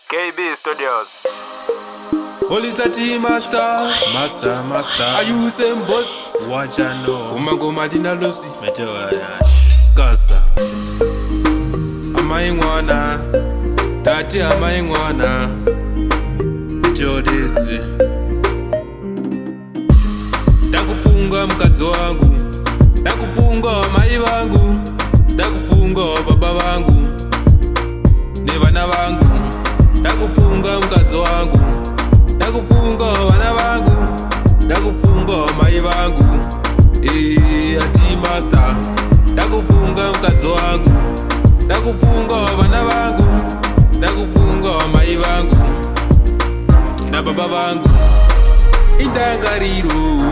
KB Studios. Holy Tati Master. Are you same boss? Watch and know. Goma dina losi. Meteor Yash. Kasa. Amaingwana. Tati amaingwana. Jodisi. Ndakufunga mkazi wangu. Ndakufunga mai wangu. Ndakufunga baba wangu. Ni vana wangu. Ndakufunga mkazi wangu. Ndakufunga vana wangu. Ndakufunga mai wangu. Ati Master. Ndakufunga mkazi wangu. Ndakufunga vana wangu. Ndakufunga mai wangu. Na baba wangu. Indangariro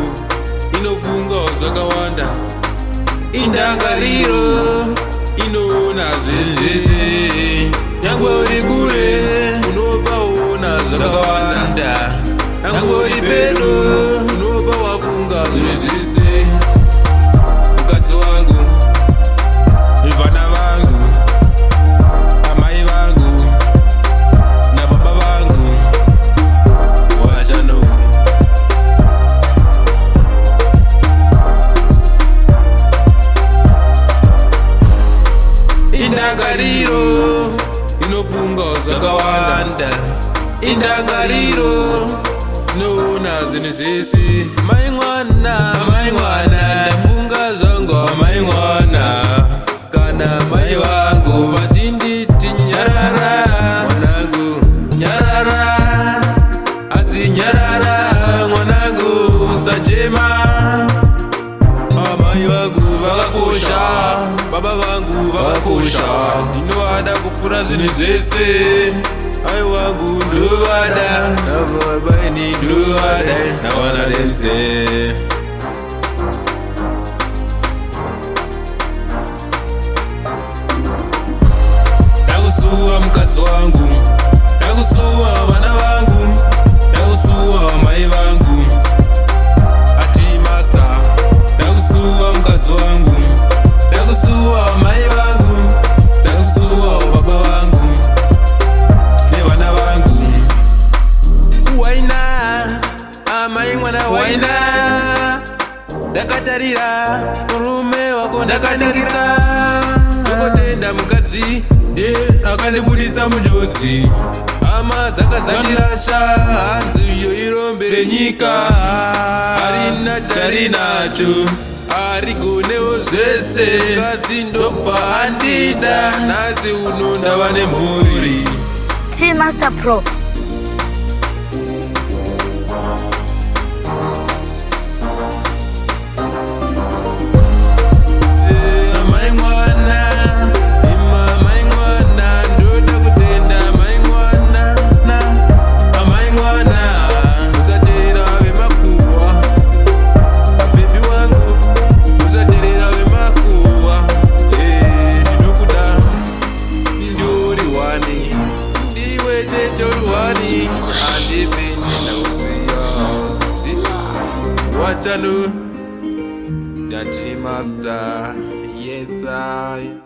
inofunga zakawanda. Indangariro inona zeze. Nyangwe uri kure unovaona zakawanda. Nyangwe uri pedo unova wafunga zeze. Mukadzi wangu, vana vangu, amai vangu, na baba vangu. Wachano Indangariro inofunga zakawanda. Indangariro inona zinizisi. Mai mwana ndafunga zongo. Mai mwana kana mai wangu vazinditi nyarara. Mwanangu nyarara, azi nyarara. Mwanangu sajema. Amai wangu vakakosha, baba vangu vakakosha. Ndinoada kufura zini zese. Ai wangu ndoada, na baba ni ndoada, na wana dense. Ndakusuwa mkazi wangu. Ndakusuwa vana vangu. Ndakusuwa mai vangu. Ati Master. Ndakusuwa mkazi wangu. Ndakusuwa mai wangu. Ndakusuwa baba wangu. Ne vana vangu. Waina amai mwana waina. Ndakatarira murume wako ndakaningisa. Ndokotenda mukadzi akandibudisa munjodzi. Hama dzakadzandirasha, hanzi iyo irombere nyika. Harina charinacho, harigonewo zvese. Mukadzi ndobva handida, nhasi uno ndava nemhuri. T Master Pro. Wachanu Tati Master. Yes I